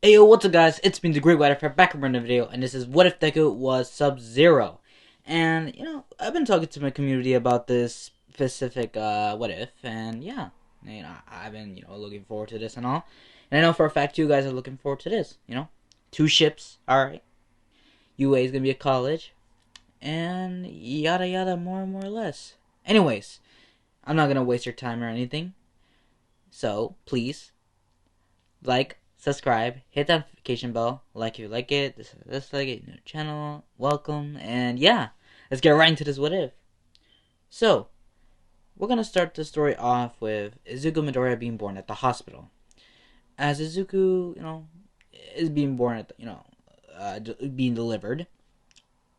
Hey yo, what's up guys? It's been the Great White Affair back from another video, and this is what if Deku was Sub-Zero. And, I've been talking to my community about this specific, what if, and yeah, I've been, looking forward to this and all. And I know for a fact you guys are looking forward to this, Two ships, alright. UA is gonna be a college, and yada yada, more and more or less. Anyways, I'm not gonna waste your time or anything, so please, like, subscribe, hit that notification bell, like if you like it, dislike it, new channel, welcome, and yeah, let's get right into this what if. So, we're gonna start the story off with Izuku Midoriya being born at the hospital. As Izuku, is being born at, being delivered,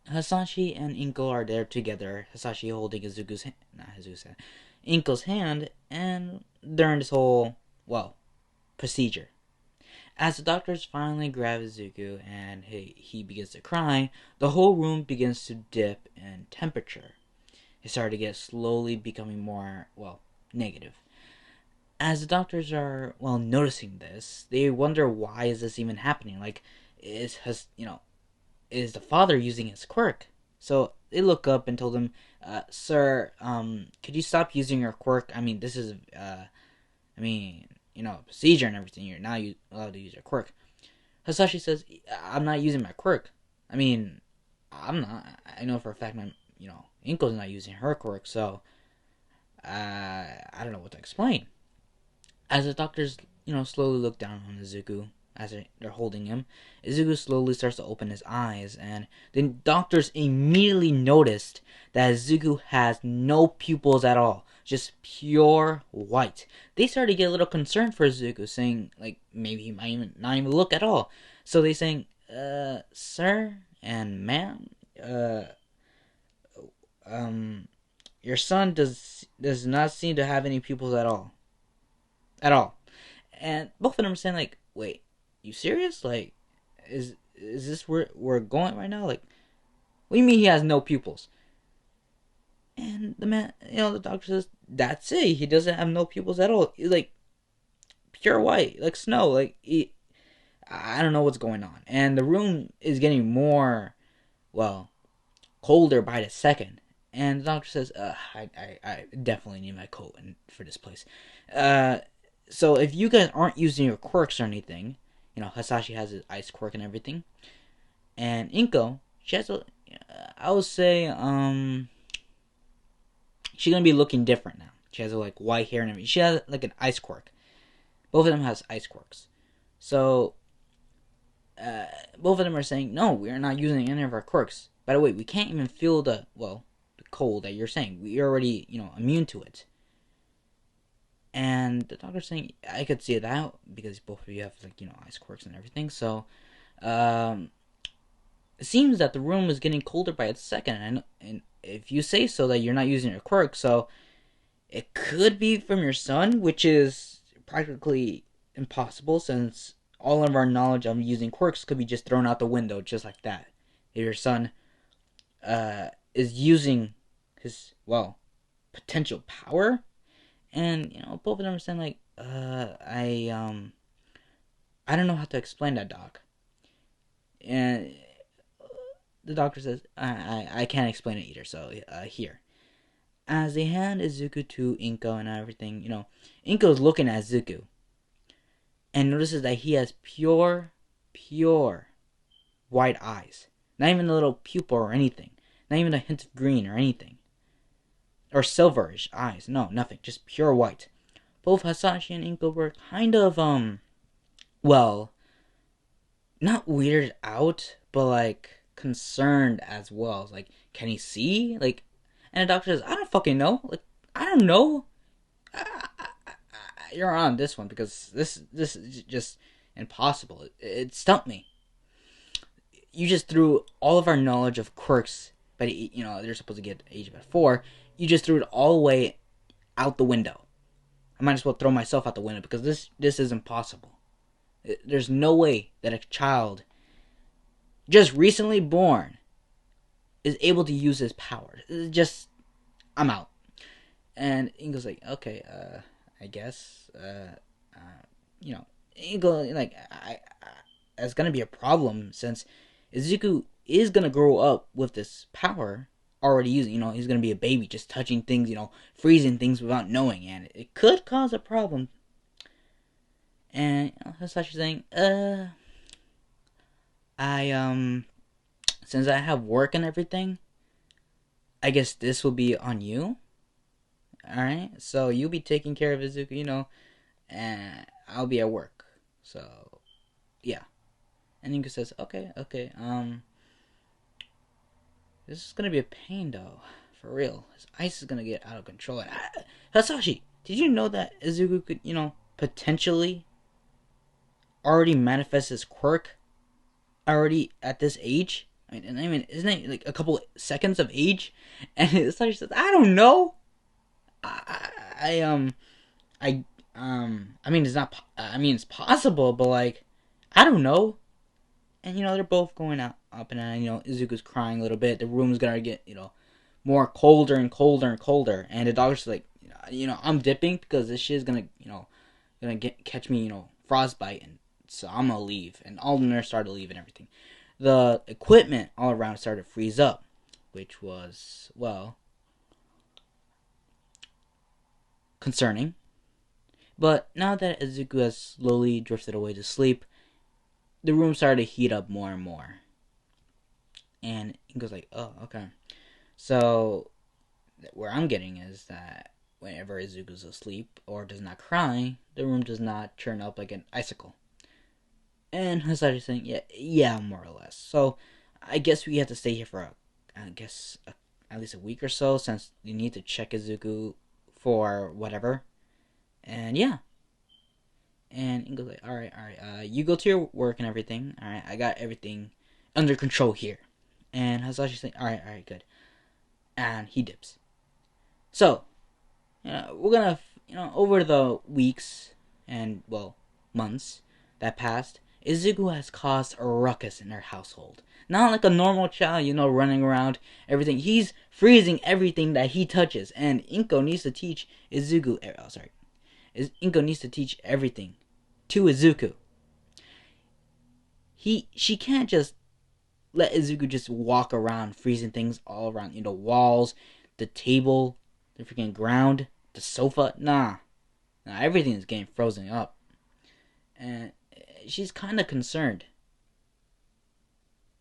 Hasashi and Inko are there together, Hasashi holding Inko's hand, and during this whole, procedure. As the doctors finally grab Izuku and he begins to cry, the whole room begins to dip in temperature. It started to get slowly becoming more, negative. As the doctors are, noticing this, they wonder why is this even happening? Like, is the father using his quirk? So they look up and told him, "Sir, could you stop using your quirk? I mean, this is, procedure and everything. You're not allowed to use your quirk." Hasashi says, "I'm not using my quirk. I mean, I'm not. I know for a fact my, Inko's not using her quirk, so I don't know what to explain." As the doctors, slowly look down on Izuku as they're holding him, Izuku slowly starts to open his eyes, and the doctors immediately noticed that Izuku has no pupils at all, just pure white. They started to get a little concerned for Izuku, saying, like, maybe he might not even look at all. So they saying, "Sir and ma'am, your son does not seem to have any pupils at all." And both of them are saying, like, "Wait, you serious? Like, is this where we're going right now? Like, what do you mean he has no pupils?" And the man, the doctor says, "That's it. He doesn't have no pupils at all. He's like pure white, like snow. Like, I don't know what's going on." And the room is getting more, colder by the second. And the doctor says, I definitely need my coat for this place. So if you guys aren't using your quirks or anything, Hasashi has his ice quirk and everything, and Inko, she has I would say, she's gonna be looking different now. She has like white hair and everything. She has like an ice quirk. Both of them has ice quirks. So, both of them are saying, "No, we are not using any of our quirks. By the way, we can't even feel the cold that you're saying. We are already, immune to it." And the doctor's saying, "I could see that because both of you have like, ice quirks and everything. So, it seems that the room is getting colder by the second. And if you say so that you're not using your quirk, so it could be from your son, which is practically impossible since all of our knowledge of using quirks could be just thrown out the window just like that. If your son is using his, potential power." And, both of them are saying, like, I don't know how to explain that, doc. And the doctor says, I can't explain it either, so, here. As they hand Izuku to Inko and everything, Inko's looking at Izuku and notices that he has pure white eyes. Not even a little pupil or anything. Not even a hint of green or anything. Or silverish eyes. No, nothing. Just pure white. Both Hasashi and Inko were kind of, not weirded out, but like concerned as well. It's like, can he see? Like, and the doctor says, "I don't fucking know. Like, I don't know. You're on this one because this is just impossible. It stumped me. You just threw all of our knowledge of quirks, but they're supposed to get age of 4. You just threw it all the way out the window. I might as well throw myself out the window because this is impossible. There's no way that a child just recently born is able to use his power. Just, I'm out." And Ingo's like, "Okay, I guess, Ingo, like, that's gonna be a problem since Izuku is gonna grow up with this power already using. He's gonna be a baby, just touching things, freezing things without knowing, and it could cause a problem. And Sasha's saying, I since I have work and everything, I guess this will be on you. All right, so you'll be taking care of Izuku, and I'll be at work. So yeah. And Inko says, okay, this is gonna be a pain though, for real. His ice is gonna get out of control. Hasashi, did you know that Izuku could, potentially already manifest his quirk already at this age? I mean, isn't it like a couple seconds of age? And Hasashi says, I don't know. I mean, it's not. I mean, it's possible, but like, I don't know. And they're both going up and down. Izuku's crying a little bit. The room's gonna get more colder and colder and colder. And the dog's like, I'm dipping because this shit's gonna catch me frostbite, and so I'm gonna leave. And all the nurses started to leave and everything. The equipment all around started to freeze up, which was concerning. But now that Izuku has slowly drifted away to sleep, the room started to heat up more and more. And Inko's like, oh, okay. So, where I'm getting is that whenever Izuku's asleep or does not cry, the room does not churn up like an icicle. And Hasashi's saying, yeah, more or less. So, I guess we have to stay here for, at least a week or so, since you need to check Izuku for whatever. And yeah. And Ingo's like, alright, you go to your work and everything. Alright, I got everything under control here. And Hasashi's saying, alright, good. And he dips. So, we're gonna, over the weeks and, months that passed, Izuku has caused a ruckus in their household. Not like a normal child, running around, everything. He's freezing everything that he touches. And Inko needs to teach Izuku, Inko needs to teach everything to Izuku. She can't just let Izuku just walk around freezing things all around, walls, the table, the freaking ground, the sofa. Nah, everything is getting frozen up. And she's kind of concerned.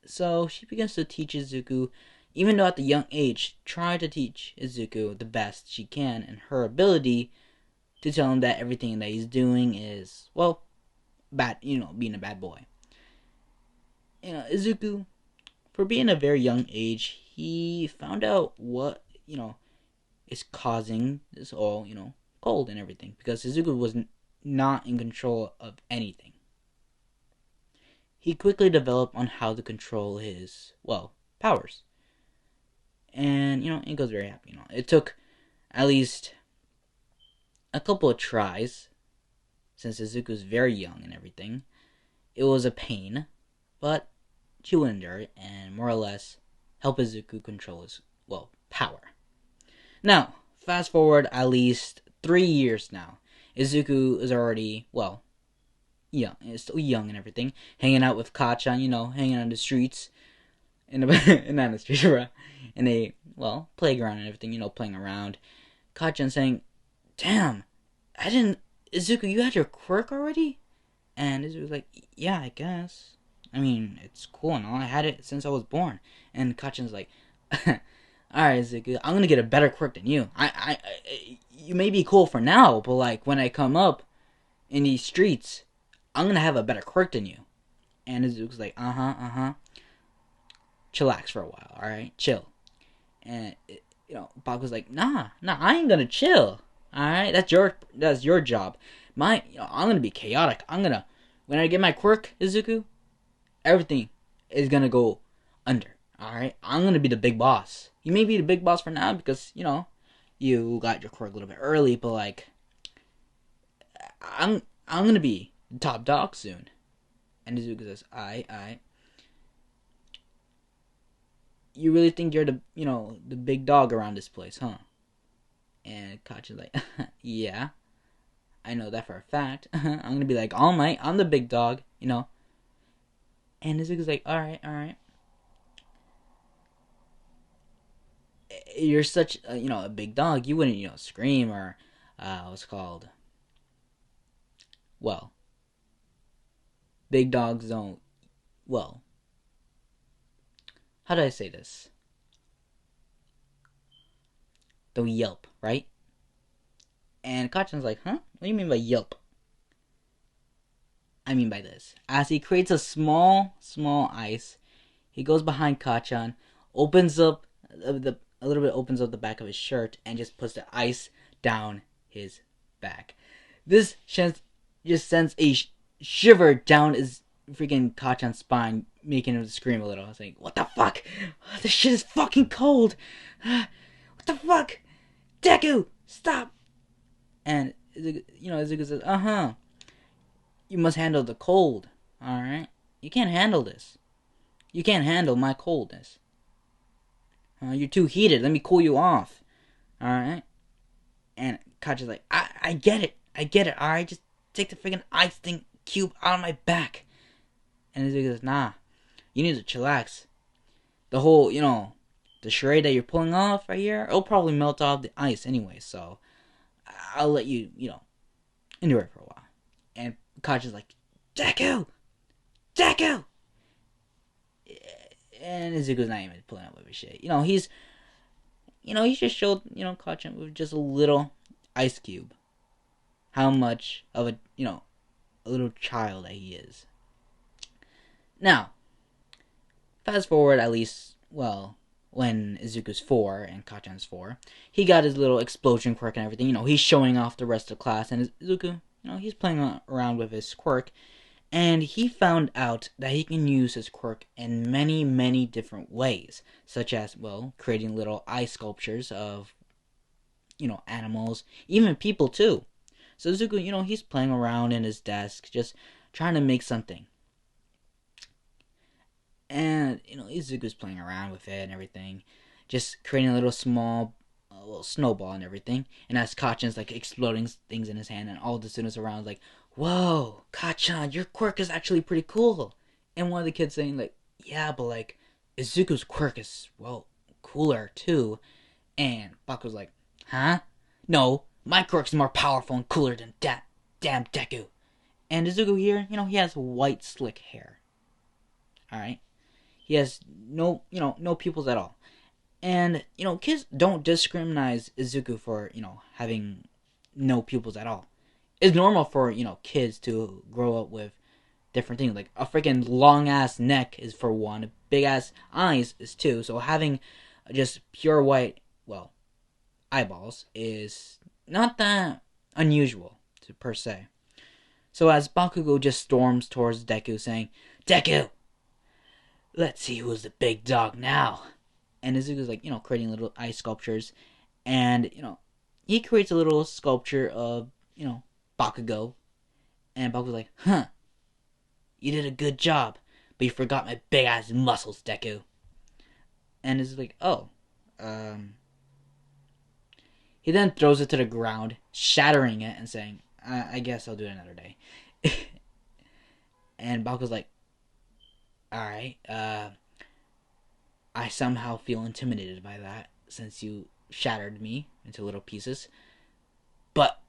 So she begins to teach Izuku, even though at the young age, try to teach Izuku the best she can and her ability to tell him that everything that he's doing is, bad, being a bad boy. Izuku, for being a very young age, he found out what, is causing this all, cold and everything. Because Izuku was not in control of anything. He quickly developed on how to control his, powers. And, Inko's very happy, It took at least a couple of tries, since Izuku's very young and everything. It was a pain, but she would endure it and more or less help Izuku control his, power. Now, fast forward at least 3 years now. Izuku is already, young. Is still young and everything. Hanging out with Kachan, hanging on the streets. Not the streets, bro. In a, playground and everything, playing around. Kachan saying, damn, Izuku, you had your quirk already? And Izuku's like, yeah, I guess. I mean, it's cool and all. I had it since I was born. And Kachan's like, alright, Izuku, I'm gonna get a better quirk than you. You may be cool for now, but like, when I come up in these streets, I'm gonna have a better quirk than you. And Izuku's like, chillax for a while, alright? Chill. And, Baku's like, nah, I ain't gonna chill. Alright, that's your job. I'm gonna be chaotic. When I get my quirk, Izuku, everything is gonna go under. Alright, I'm gonna be the big boss. You may be the big boss for now because, you got your quirk a little bit early, but like, I'm gonna be the top dog soon. And Izuku says, I. You really think you're the big dog around this place, huh? And Kachan's like, yeah, I know that for a fact. I'm gonna be like, all might, I'm the big dog, And Izuku's like, alright, alright. You're such, a big dog. You wouldn't, scream or, what's it called? Well, big dogs don't, well, how do I say this? Don't yelp, right? And Kachan's like, huh? What do you mean by yelp? I mean by this. As he creates a small ice, he goes behind Kachan, opens up a little bit, opens up the back of his shirt, and just puts the ice down his back. This just sends a shiver down his freaking Kachan's spine, making him scream a little. I was like, what the fuck? This shit is fucking cold. What the fuck? Deku, stop! And Izuku says, you must handle the cold, alright? You can't handle this. You can't handle my coldness. You're too heated. Let me cool you off. Alright? And Kacha's like, I get it. Alright? Just take the freaking ice thing cube out of my back. And Izuku says, nah. You need to chillax. The whole, the charade that you're pulling off right here, it'll probably melt off the ice anyway. So, I'll let you, endure it for a while. And Kacha's like, Deku! And Izuku's not even pulling up with his shit. He just showed, Kachan with just a little ice cube how much of a little child that he is. Now, fast forward at least, when Izuku's 4 and Kachan's 4, he got his little explosion quirk and everything. He's showing off the rest of the class, and Izuku, he's playing around with his quirk. And he found out that he can use his quirk in many, many different ways. Such as, creating little ice sculptures of, animals. Even people, too. So Izuku, he's playing around in his desk, just trying to make something. And, Izuku's playing around with it and everything. Just creating a little snowball and everything. And as Kachan's, exploding things in his hand, and all the students around, whoa, Kachan, your quirk is actually pretty cool. And one of the kids saying, yeah, but, Izuku's quirk is, cooler, too. And Baku's like, huh? No, my quirk's more powerful and cooler than that damn Deku. And Izuku here, he has white, slick hair. Alright? He has no pupils at all. And, kids don't discriminate Izuku for, having no pupils at all. It's normal for, kids to grow up with different things. Like, a freaking long-ass neck is for one. Big-ass eyes is two. So having just pure white, eyeballs is not that unusual, per se. So as Bakugo just storms towards Deku, saying, Deku! Let's see who's the big dog now. And Izuku's, creating little ice sculptures. And, he creates a little sculpture of, Bakugo. And Bakugo's like, huh. You did a good job, but you forgot my big-ass muscles, Deku. And Izuku's like, oh. He then throws it to the ground, shattering it and saying, I guess I'll do it another day. And Bakugo's like, alright, I somehow feel intimidated by that, since you shattered me into little pieces. But,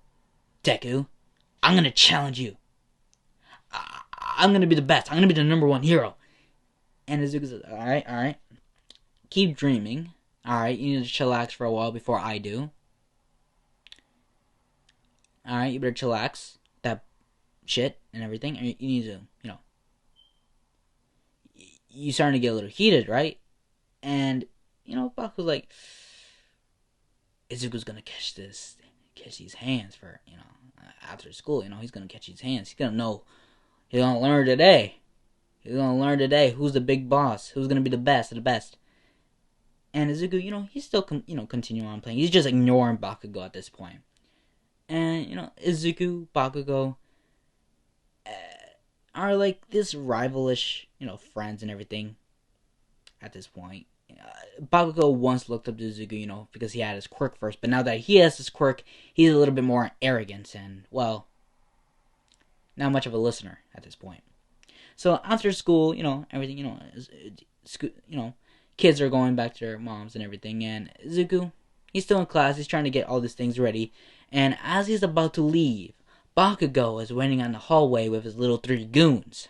Deku, I'm gonna challenge you. I'm gonna be the best. I'm gonna be the number one hero. And Izuku says, alright. Keep dreaming. Alright, you need to chillax for a while before I do. Alright, you better chillax. That shit and everything. You need to, you're starting to get a little heated, right? And, Baku's like, Izuku's gonna catch these hands for, after school, he's gonna catch these hands. He's gonna learn today. He's gonna learn today who's the big boss, who's gonna be the best of the best. And Izuku, he's still, continuing on playing. He's just ignoring Bakugo at this point. And, Izuku, Bakugo, are this rivalish, friends and everything at this point. Bakugo once looked up to Izuku, because he had his quirk first, but now that he has his quirk, he's a little bit more arrogant and, not much of a listener at this point. So after school, everything, kids are going back to their moms and everything, and Zuko, he's still in class. He's trying to get all these things ready, and as he's about to leave, Bakugo is waiting on the hallway with his little 3 goons,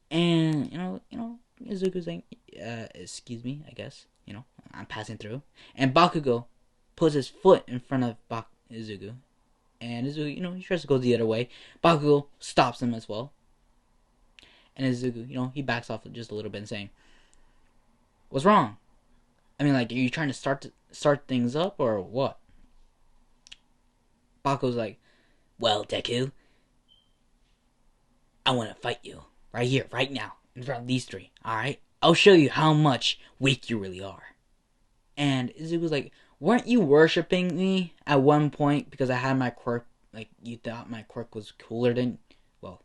and Zuko's saying, "Excuse me, I guess I'm passing through," and Bakugo puts his foot in front of Zuko, and Zuko, he tries to go the other way. Bakugo stops him as well, and Zuko, he backs off just a little bit and saying, "What's wrong? I mean, like, are you trying to start things up or what?" Bakugo's like, "Well, Deku, I want to fight you right here, right now, in front of these 3. All right, I'll show you how much weak you really are." And Zuko's like, "Weren't you worshiping me at one point because I had my quirk? Like, you thought my quirk was cooler than, well,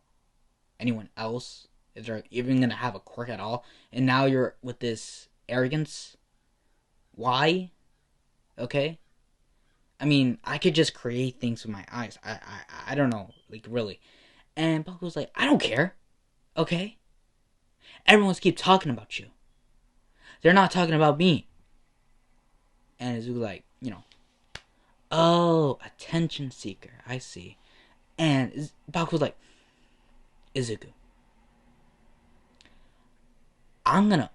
anyone else? Is there even gonna have a quirk at all? And now you're with this arrogance? Why? Okay? I mean, I could just create things with my eyes. I don't know, like, really." And Bakugo's like, "I don't care. Okay? Everyone's keep talking about you. They're not talking about me." And Zuko's like, "Oh, attention seeker. I see." And Bakugo's like, "Izuku, I'm gonna,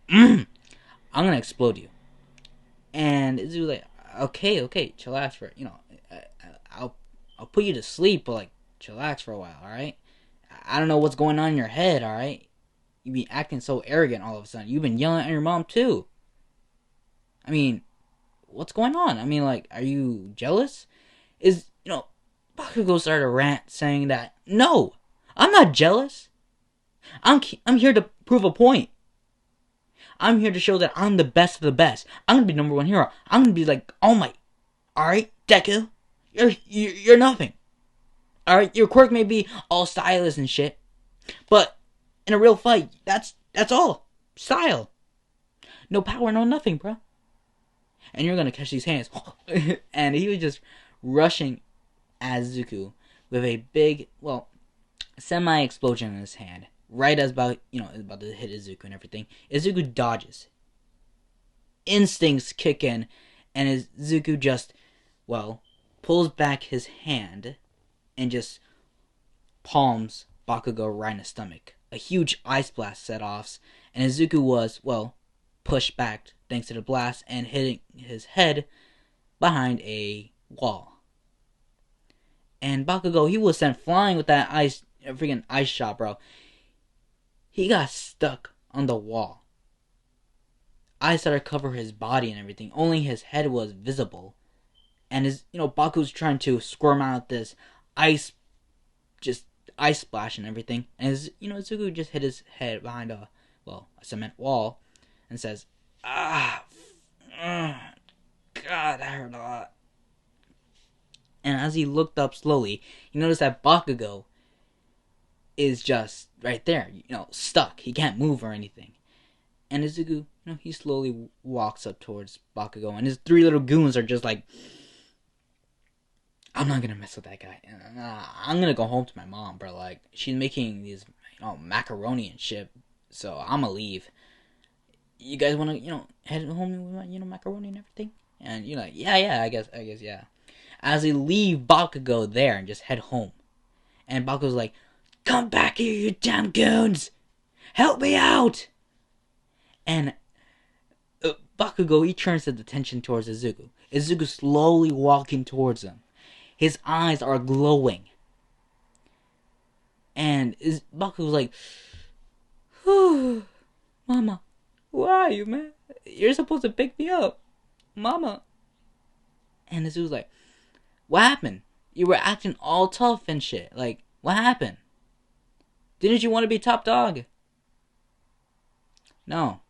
I'm gonna explode you." And Izuku's like, "Okay, chillax for, I'll put you to sleep, but like, chillax for a while, all right? I don't know what's going on in your head, all right? You be acting so arrogant all of a sudden. You've been yelling at your mom too. I mean, what's going on? I mean, like, are you jealous?" Bakugo started a rant saying that, "No, I'm not jealous. I'm here to prove a point. I'm here to show that I'm the best of the best. I'm gonna be #1 hero. I'm gonna be like, oh my, all right, Deku, you're nothing. All right, your quirk may be all stylish and shit, but in a real fight, that's all style. No power, no nothing, bro. And you're gonna catch these hands." And he was just rushing at Zuko with a big, well, semi-explosion in his hand. Right as about to hit Izuku and everything, Izuku dodges. Instincts kick in, and Izuku just, well, pulls back his hand and just palms Bakugo right in the stomach. A huge ice blast set off, and Izuku was, well, pushed back thanks to the blast and hitting his head behind a wall. And Bakugo, he was sent flying with that freaking ice shot, bro. He got stuck on the wall. Ice started to cover his body and everything. Only his head was visible. And Baku's trying to squirm out this ice splash and everything. And Zuko just hit his head behind a cement wall and says, God, that hurt a lot. And as he looked up slowly, he noticed that Bakugo is just right there, stuck. He can't move or anything. And Izuku, he slowly walks up towards Bakugo, and his 3 little goons are just like, "I'm not gonna mess with that guy. I'm gonna go home to my mom, bro. Like, she's making these, macaroni and shit, so I'm gonna leave. You guys wanna, head home with my, macaroni and everything?" And you're like, yeah, I guess, yeah. As they leave Bakugo there and just head home, and Bakugo's like, "Come back here, you damn goons! Help me out!" And Bakugo, he turns his attention towards Izuku. Izuku slowly walking towards him. His eyes are glowing. And Bakugo's like, "Whew, Mama, where are you, man? You're supposed to pick me up, Mama." And Izuku's like, "What happened? You were acting all tough and shit. Like, what happened? Didn't you want to be top dog?" "No.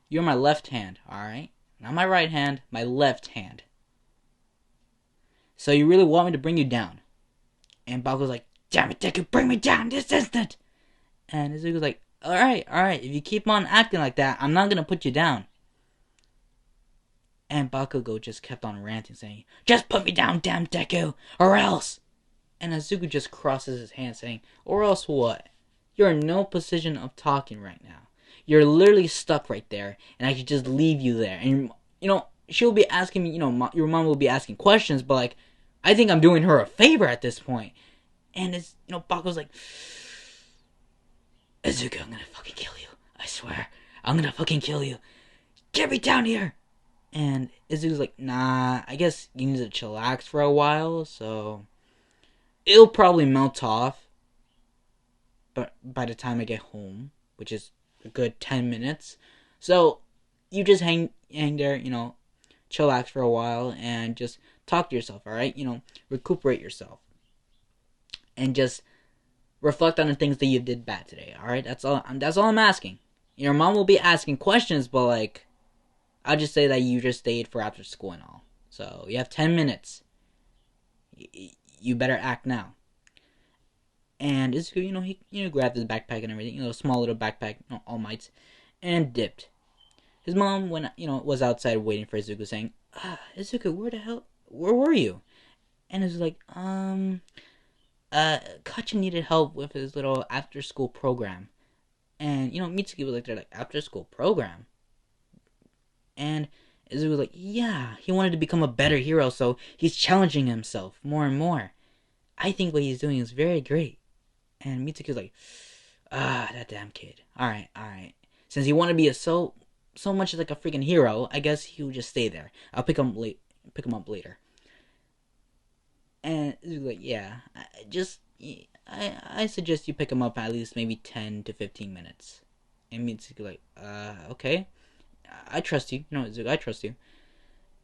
You're my left hand, alright? Not my right hand, my left hand. So you really want me to bring you down?" And Bakugo's like, "Damn it, Deku, bring me down this instant!" And Izuku's like, Alright, if you keep on acting like that, I'm not gonna put you down." And Bakugo just kept on ranting, saying, "Just put me down, damn Deku, or else!" And Izuku just crosses his hands, saying, "Or else what?" You're in no position of talking right now. You're literally stuck right there, and I could just leave you there. And, she'll be asking me, your mom will be asking questions, but, like, I think I'm doing her a favor at this point. And it's, Baku's like, Izuku, I'm gonna fucking kill you. I swear. I'm gonna fucking kill you. Get me down here! And Izuku's like, nah, I guess you need to chillax for a while, so it'll probably melt off. But by the time I get home, which is a good 10 minutes, so you just hang there, chillax for a while and just talk to yourself, alright? Recuperate yourself. And just reflect on the things that you did bad today, alright? That's all I'm asking. Your mom will be asking questions, but, like, I'll just say that you just stayed for after school and all. So, you have 10 minutes. You better act now. And Izuku, he grabbed his backpack and everything, small little backpack, All Might, and dipped. His mom was outside waiting for Izuku, saying, Izuku, where were you? And it was like, Kachi needed help with his little after-school program. And, Mitsuki was like, they're like, after-school program? And Izuku was like, yeah, he wanted to become a better hero, so he's challenging himself more and more. I think what he's doing is very great. And Mitsuki was like, that damn kid. Alright. Since he wanted to be so much like a freaking hero, I guess he'll just stay there. I'll pick him up later. And Izuku's like, yeah, I suggest you pick him up at least maybe 10 to 15 minutes. And Mitsuki like, okay. I trust you. Izuku, I trust you.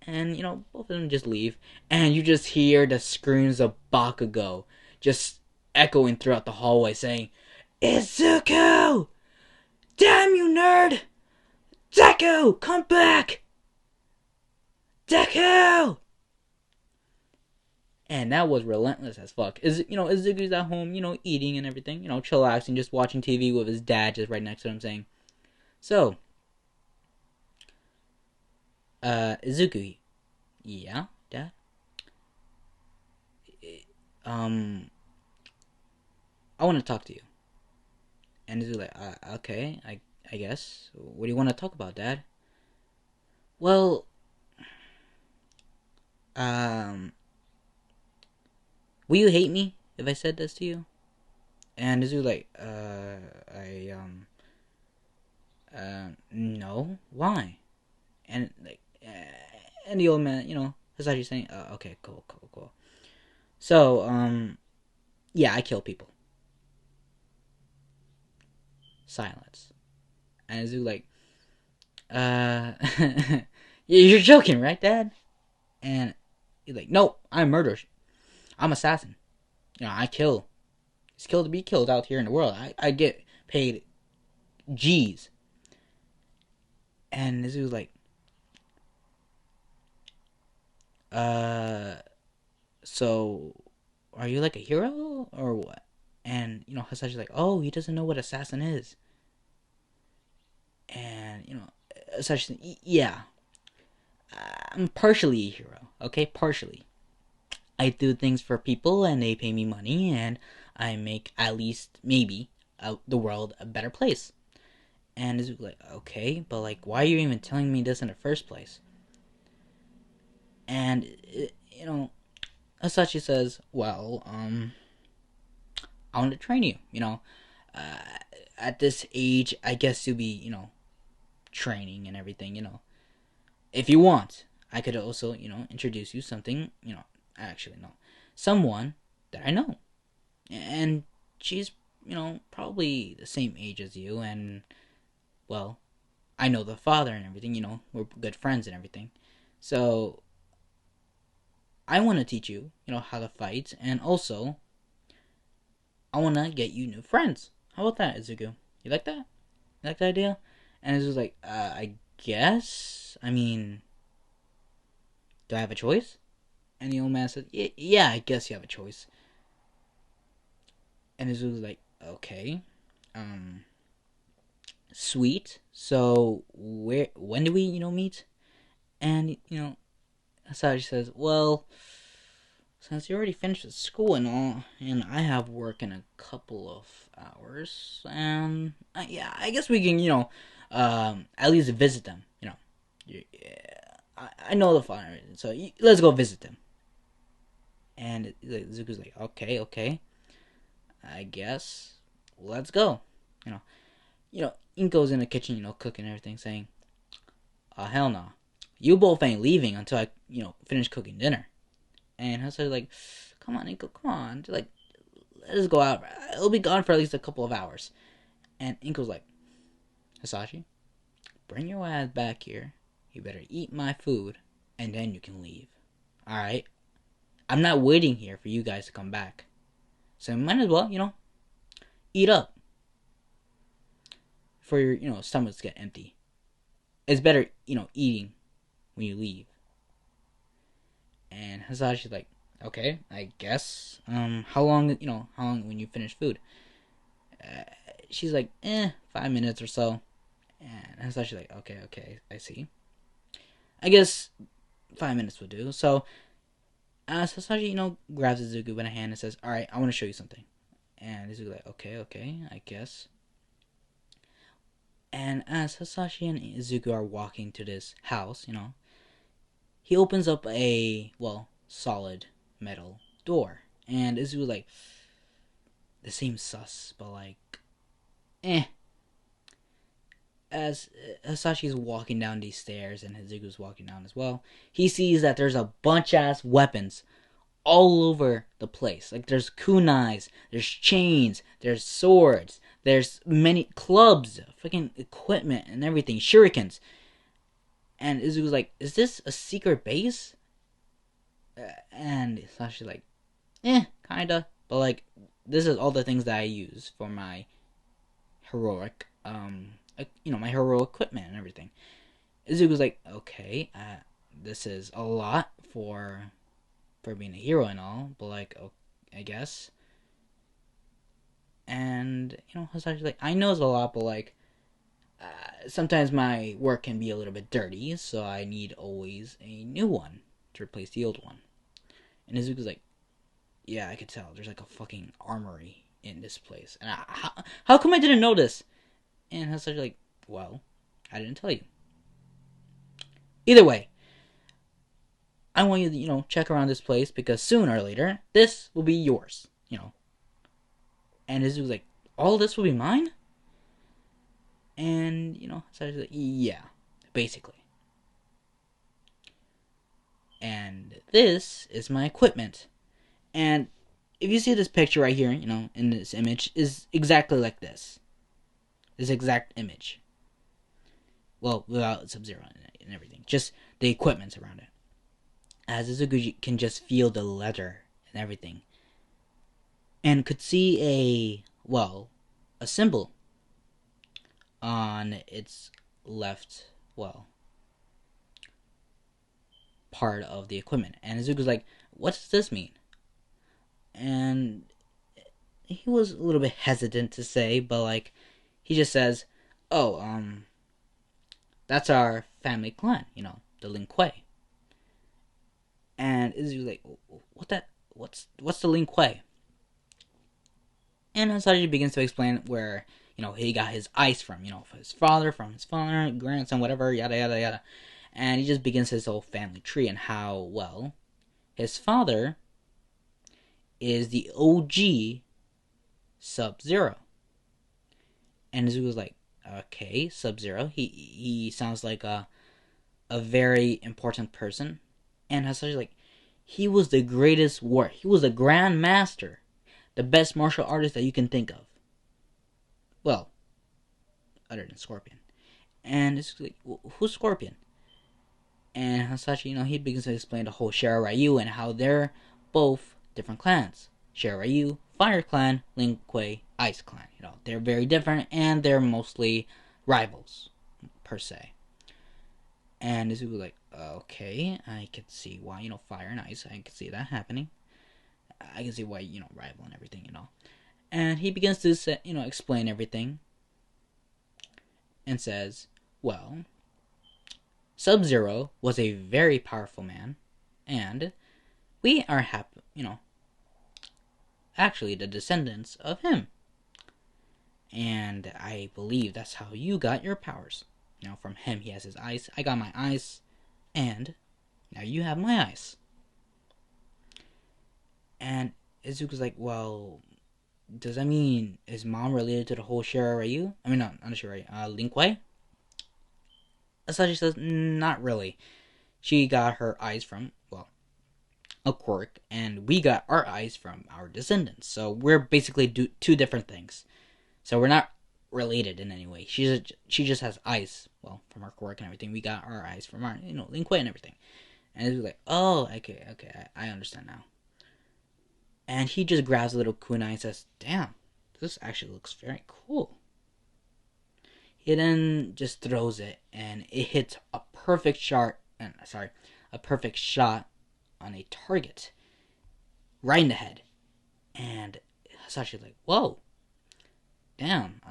And, both of them just leave. And you just hear the screams of Bakugo just echoing throughout the hallway saying, Izuku! Damn you, nerd! Deku! Come back! Deku! And that was relentless as fuck. Izuku's at home, eating and everything, chillaxing, just watching TV with his dad just right next to him saying, so, Izuku, yeah, Dad? I want to talk to you. And Izuku's like, okay, I guess. What do you want to talk about, Dad? Well, will you hate me if I said this to you? And Izuku's like, no, why? And like, and the old man, Hisachi's saying, okay, cool. So, yeah, I kill people. Silence. And Izuku like, you're joking, right, Dad? And he's like, no, I'm murderer. I'm assassin. I kill. It's killed to be killed out here in the world. I get paid G's. And Izuku's like, so are you like a hero or what? And Hisachi's like, oh, he doesn't know what assassin is. And Hisachi's like, yeah, I'm partially a hero, okay, partially. I do things for people and they pay me money and I make at least maybe the world a better place. And Izuku's like, okay, but like, why are you even telling me this in the first place? And Hisachi says, well, I want to train you. At this age, I guess you'll be, training and everything. If you want, I could also, introduce you something. Actually, no, someone that I know, and she's, probably the same age as you, and well, I know the father and everything. We're good friends and everything, so I want to teach you, how to fight, and also I want to get you new friends. How about that, Izuku? You like that? You like that idea? And Izuku's like, I guess. I mean, do I have a choice? And the old man said, yeah, I guess you have a choice. And Izuku's like, okay, sweet. So when do we, meet? And Hisachi says, well, since you already finished with school and all, and I have work in a couple of hours, and yeah, I guess we can, at least visit them. Yeah, I know the father, so let's go visit them. And Zuko's like, okay, okay, I guess let's go. You know, Inko's in the kitchen, cooking everything, saying, hell no, you both ain't leaving until I, finish cooking dinner." And Hasashi like, "Come on, Inko, come on, like, let us go out. It'll be gone for at least a couple of hours." And Inko's like, "Hasashi, bring your ass back here. You better eat my food, and then you can leave. All right? I'm not waiting here for you guys to come back. So you might as well, eat up for your, stomachs get empty. It's better, eating when you leave." And Hasashi's like, "Okay, I guess. How long when you finish food?" Uh, she's like, 5 minutes or so. And Hasashi's like, "Okay, okay, I see. I guess 5 minutes would do." So Hasashi, grabs Izuku by the hand and says, "All right, I want to show you something." And Izuku's like, "Okay, okay, I guess." And as Hasashi and Izuku are walking to this house, he opens up a, solid metal door. And Izuku's like, "This seems sus, but like, eh." As Hasashi's walking down these stairs and Izuku's walking down as well, he sees that there's a bunch ass weapons all over the place. Like, there's kunais, there's chains, there's swords, there's many clubs, freaking equipment and everything, shurikens. And Izuku's like, "Is this a secret base?" And Sashi's like, kinda. But like, this is all the things that I use for my heroic, my heroic equipment and everything. Izuku's like, "Okay, this is a lot for being a hero and all, but like, I guess." And Hasashi's like, "I know it's a lot, but like, sometimes my work can be a little bit dirty, so I need always a new one to replace the old one." And Izuku's like, "Yeah, I could tell. There's like a fucking armory in this place, and how come I didn't know this?" And Hasashi's like, "Well, I didn't tell you. Either way, I want you to, check around this place because sooner or later, this will be yours, And Izuku's like, "All this will be mine?" And, Hasashi's like, "Yeah, basically. And this is my equipment." And if you see this picture right here, in this image, is exactly like this. This exact image. Well, without SubZero and everything. Just the equipment around it. As Izuku can just feel the leather and everything. And could see a symbol on its left, part of the equipment. And Izuku's like, "What does this mean?" And he was a little bit hesitant to say, but like, he just says, "Oh, that's our family clan, the Lin Kuei." And Izuku's like, what's the Lin Kuei?" And Hasashi begins to explain where, he got his ice from, from his father, grandson, whatever, yada yada yada. And he just begins his whole family tree and how, his father is the OG SubZero. And Izuku's like, "Okay, SubZero. He sounds like a very important person." And Hasashi's like, "He was the greatest warrior. He was a grand master, the best martial artist that you can think of. Well, other than Scorpion." And it's like, "Who's Scorpion?" And Hasashi, he begins to explain the whole Shiraryu and how they're both different clans. Shiraryu, Fire Clan, Lin Kuei, Ice Clan. They're very different and they're mostly rivals, per se. And Izuku was like, "Okay, I can see why, fire and ice, I can see that happening. I can see why, rival and everything, And he begins to, explain everything. And says, "Well, SubZero was a very powerful man. And we are actually the descendants of him. And I believe that's how you got your powers. From him, he has his eyes. I got my eyes, and now you have my eyes. And Izuku's like, well, does that mean is mom related to the whole Shiraryu? I mean, not Shiraryu, Linkway? Asashi says, not really. She got her eyes from, well, a quirk, and we got our eyes from our descendants. So we're basically two different things. So we're not related in any way. She just has eyes, well, from our quirk and everything. We got our eyes from our, Linkway and everything. And it was like, oh, okay, I understand now. And he just grabs a little kunai and says, damn, this actually looks very cool. He then just throws it, and it hits a perfect shot on a target, right in the head. And Hasashi's like, whoa, damn,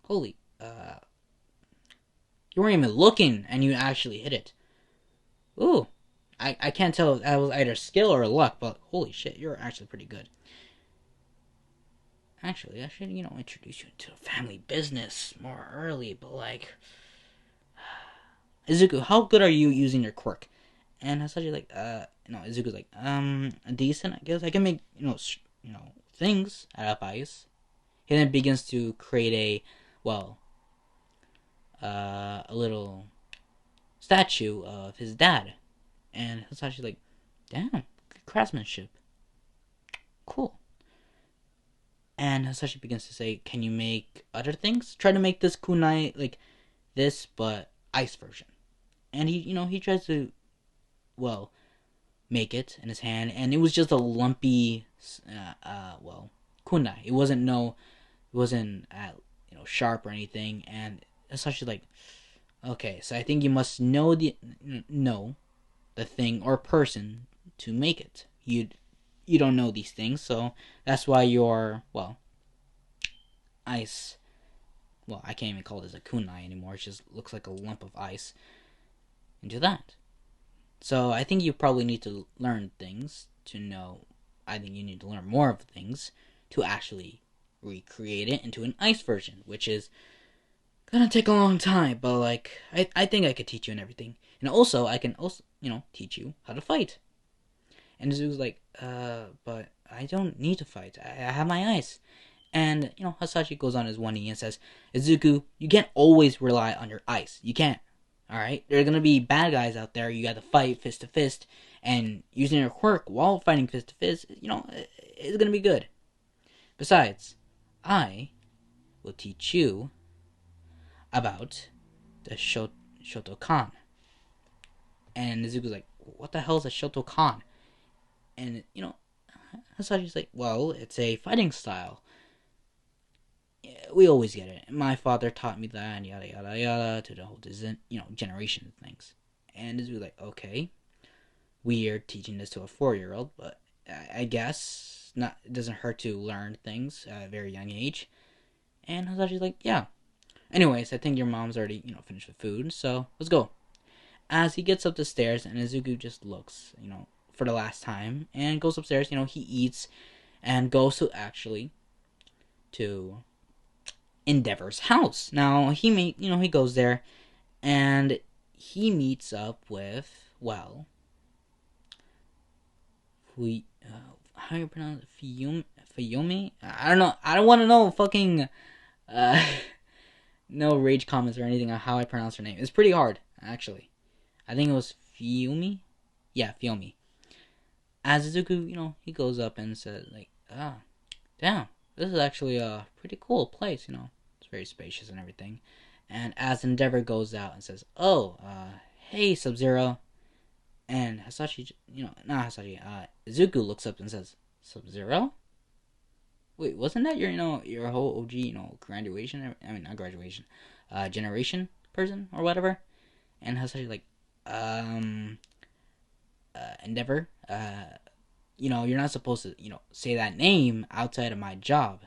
holy, you weren't even looking, and you actually hit it. Ooh, I can't tell if that was either skill or luck, but holy shit, you're actually pretty good. Actually, I should, introduce you to a family business more early, but like, Izuku, how good are you using your quirk? And Hasashi like, Izuku's like, decent, I guess. I can make, things out of ice. He then begins to create a little statue of his dad. And Hasashi's like, damn, good craftsmanship. Cool. And Hasashi begins to say, can you make other things? Try to make this kunai like this, but ice version. And he tries to, make it in his hand. And it was just a lumpy, kunai. It wasn't sharp or anything. And Hasashi's like, okay, so I think you must know the thing or person to make it. You don't know these things, so that's why your ice. Well, I can't even call this a kunai anymore. It just looks like a lump of ice into that. So I think you probably need to learn things to know. I think you need to learn more of things to actually recreate it into an ice version, which is gonna take a long time. But like, I think I could teach you and everything, and also I can also teach you how to fight. And Izuku's like, but I don't need to fight. I have my ice. And, Hasashi goes on his one knee and says, Izuku, you can't always rely on your ice. You can't. Alright? There are going to be bad guys out there. You got to fight fist to fist. And using your quirk while fighting fist to fist, it's going to be good. Besides, I will teach you about the Shotokan. And Izuku's like, what the hell is a Shotokan? And, Hasashi's like, well, it's a fighting style. We always get it. My father taught me that, and yada yada yada, to the whole generation of things. And Izuku's like, okay, weird teaching this to a 4-year-old, but I guess not. It doesn't hurt to learn things at a very young age. And Hasashi's like, yeah. Anyways, I think your mom's already finished with food, so let's go. As he gets up the stairs, and Izuku just looks, for the last time, and goes upstairs. He eats and goes to Endeavor's house. Now he goes there, and he meets up with how do you pronounce it? Fuyumi? I don't know. I don't want to know fucking no rage comments or anything on how I pronounce her name. It's pretty hard, actually. I think it was Fuyumi. Yeah, Fuyumi. As Izuku, he goes up and says, like, damn, this is actually a pretty cool place, It's very spacious and everything. And as Endeavor goes out and says, oh, hey, SubZero. And Hasashi, not Hasashi, Izuku looks up and says, SubZero? Wait, wasn't that your whole OG, graduation? I mean, not graduation, generation person or whatever? And Hasashi like, Endeavor, you're not supposed to, say that name outside of my job.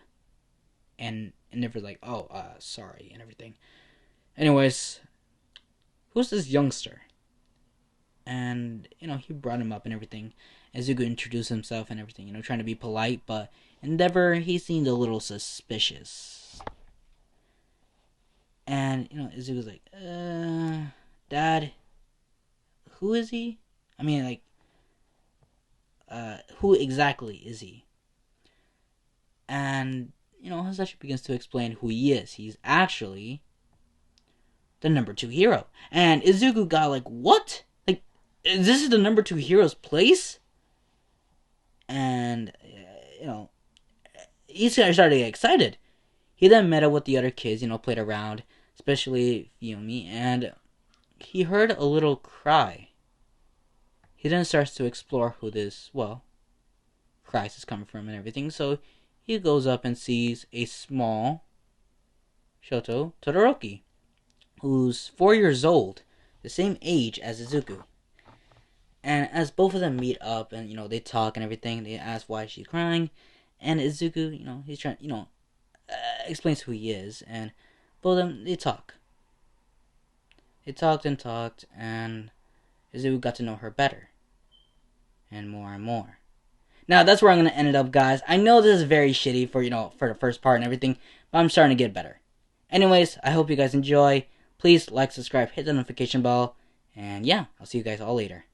And Endeavor's like, oh, sorry, and everything. Anyways, who's this youngster? and he brought him up and everything. Izuku introduced himself and everything, trying to be polite, but Endeavor, he seemed a little suspicious. And Izuku's like, Dad, who is he? I mean, like, who exactly is he? And Hasashi begins to explain who he is. He's actually the number 2 hero. And Izuku got like, what? Like, this is the number 2 hero's place? And he started to get excited. He then met up with the other kids, played around, especially Yumi, and he heard a little cry. He then starts to explore who this, cries is coming from and everything. So he goes up and sees a small Shoto Todoroki, who's 4 years old, the same age as Izuku. And as both of them meet up and, they talk and everything, they ask why she's crying. And Izuku, he's trying, explains who he is. And both of them, they talk. They talked and talked, and Izuku got to know her better. And more and more. Now, that's where I'm going to end it up, guys. I know this is very shitty for, for the first part and everything, but I'm starting to get better. Anyways, I hope you guys enjoy. Please like, subscribe, hit the notification bell. And yeah, I'll see you guys all later.